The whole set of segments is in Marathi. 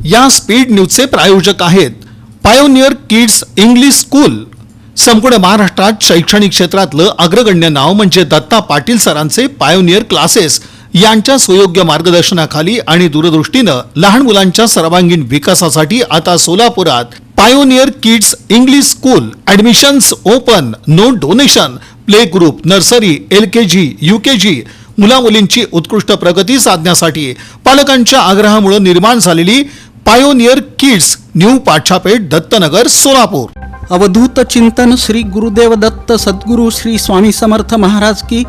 या स्पीड न्यूजचे प्रायोजक आहेत पायोनियर किड्स इंग्लिश स्कूल। संपूर्ण महाराष्ट्रात शैक्षणिक क्षेत्रातलं अग्रगण्य नाव म्हणजे दत्ता पाटील सरांचे पायोनियर क्लासेस यांच्या सुयोग्य मार्गदर्शनाखाली आणि दूरदृष्टीनं लहान मुलांच्या सर्वांगीण विकासासाठी आता सोलापुरात Pioneer Kids English school. Admissions open, no donation, play group, nursery, LKG, UKG मुलामुलींची उत्कृष्ट प्रगती साधण्यासाठी पालकांच्या आग्रहामुळे निर्माण झालेली पायोनियर किड्स न्यू पाठशापेठ, दत्तनगर, सोलापूर। अवधूत चिंतन श्री गुरुदेव दत्त सद्गुरु श्री स्वामी समर्थ महाराज की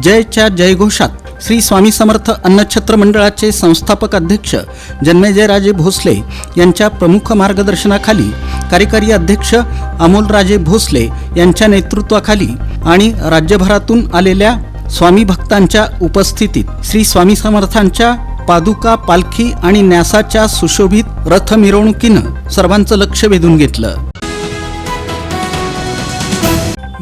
जयच्या जयघोषात श्री स्वामी समर्थ अन्नछत्र मंडळाचे संस्थापक अध्यक्ष जन्मेजयराजे भोसले यांच्या प्रमुख मार्गदर्शनाखाली कार्यकारी अध्यक्ष अमोलराजे भोसले यांच्या नेतृत्वाखाली आणि राज्यभरातून आलेल्या स्वामी भक्तांच्या उपस्थितीत श्री स्वामी समर्थांच्या पादुका, पालखी आणि न्यासाच्या सुशोभित रथ मिरवणुकीनं सर्वांचं लक्ष वेधून घेतलं।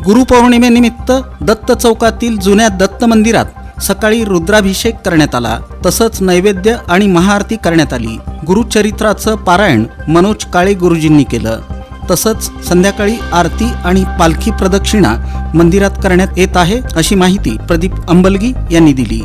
गुरुपौर्णिमेनिमित्त दत्त चौकातील जुन्या दत्त मंदिरात सकाळी रुद्राभिषेक करण्यात आला, तसंच नैवेद्य आणि महाआरती करण्यात आली। गुरुचरित्राचं पारायण मनोज काळे गुरुजींनी केलं। तसंच संध्याकाळी आरती आणि पालखी प्रदक्षिणा मंदिरात करण्यात येत आहे, अशी माहिती प्रदीप अंबलगी यांनी दिली।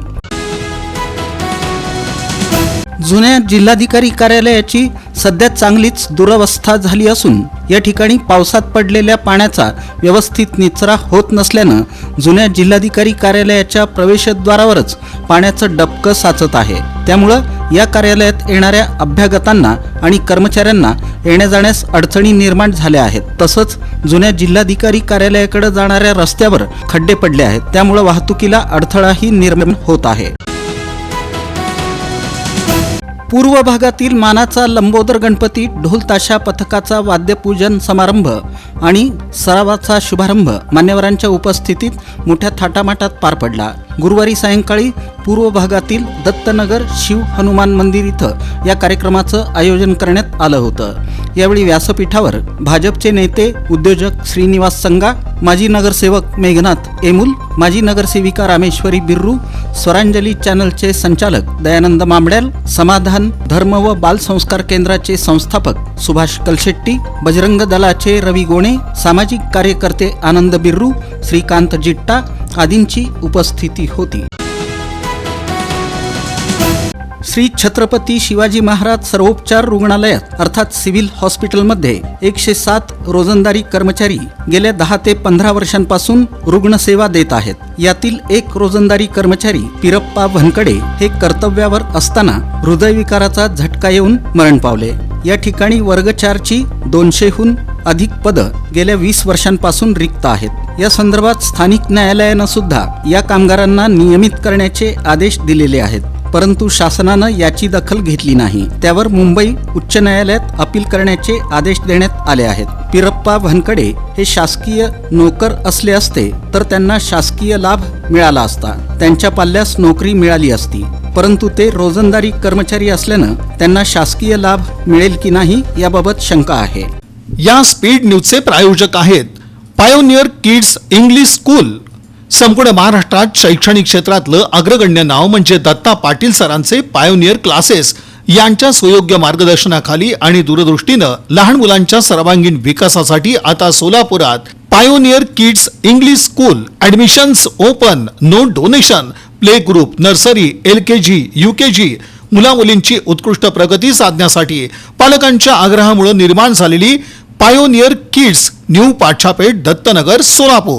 जुन्या जिल्हाधिकारी कार्यालयाची सध्या चांगलीच दुरवस्था झाली असून या ठिकाणी पावसात पडलेल्या पाण्याचा व्यवस्थित निचरा होत नसल्यानं जुन्या जिल्हाधिकारी कार्यालयाच्या प्रवेशद्वारावरच पाण्याचं डबकं साचत आहे। त्यामुळं या कार्यालयात येणाऱ्या अभ्यागतांना आणि कर्मचाऱ्यांना येण्या जाण्यास अडचणी निर्माण झाल्या आहेत। तसंच जुन्या जिल्हाधिकारी कार्यालयाकडे जाणाऱ्या रस्त्यावर खड्डे पडले आहेत, त्यामुळं वाहतुकीला अडथळाही निर्माण होत आहे। पूर्व भागातील मानाचा लंबोदर गणपती ढोल ताशा पथकाचा वाद्यपूजन समारंभ आणि सरावाचा शुभारंभ मान्यवरांच्या उपस्थितीत मोठ्या थाटामाटात पार पडला। गुरुवारी सायंकाळी पूर्व भागातील दत्तनगर शिव हनुमान मंदिर इथं या कार्यक्रमाचं आयोजन करण्यात आलं होतं। यावेळी व्यासपीठावर भाजपचे नेते उद्योजक श्रीनिवास संगा, माजी नगरसेवक मेघनाथ एमुल, माजी नगरसेविका रामेश्वरी बिर्रू, स्वरांजली चॅनलचे संचालक दयानंद मामड्याल, समाधान धर्म व बाल संस्कार केंद्राचे संस्थापक सुभाष कलशेट्टी, बजरंग दलाचे रवी गोणे, सामाजिक कार्यकर्ते आनंद बिर्रू, श्रीकांत जिट्टा आदींची उपस्थिती होती। श्री छत्रपती शिवाजी महाराज सर्वोपचार रुग्णालयात अर्थात सिव्हिल हॉस्पिटलमध्ये 107 रोजंदारी कर्मचारी गेल्या 10 ते 15 वर्षांपासून रुग्णसेवा देत आहेत। यातील एक रोजंदारी कर्मचारी पिरप्पा भनकडे हे कर्तव्यावर असताना हृदयविकाराचा झटका येऊन मरण पावले। या ठिकाणी वर्ग 4ची 200हून अधिक पदं गेल्या 20 वर्षांपासून रिक्त आहेत। या संदर्भात स्थानिक न्यायालयानं सुद्धा या कामगारांना नियमित करण्याचे आदेश दिलेले आहेत, परंतु शासनानं याची दखल घेतली नाही। त्यावर मुंबई उच्च न्यायालयात अपील करण्याचे आदेश देण्यात आले आहेत। पिरप्पा भनकडे हे शासकीय नोकर असले असते तर त्यांना शासकीय लाभ मिळाला असता, त्यांच्या पाल्यास नोकरी मिळाली असती, परंतु ते रोजंदारी कर्मचारी असल्यानं त्यांना शासकीय लाभ मिळेल की नाही याबाबत शंका आहे। या स्पीड न्यूजचे प्रायोजक आहेत पायोनियर किड्स इंग्लिश स्कूल। संपूर्ण महाराष्ट्रात शैक्षणिक क्षेत्रातलं अग्रगण्य नाव म्हणजे दत्ता पाटील सरांचे पायोनियर क्लासेस यांच्या सुयोग्य मार्गदर्शनाखाली आणि दूरदृष्टीनं लहान मुलांच्या सर्वांगीण विकासासाठी आता सोलापुरात Pioneer Kids English school. Admissions open, no donation, play group, nursery, LKG, UKG मुलामुलींची उत्कृष्ट प्रगती साधण्यासाठी पालकांच्या आग्रहामुळे निर्माण झालेली पायोनियर किड्स न्यू पाठशापेठ, दत्तनगर, सोलापूर।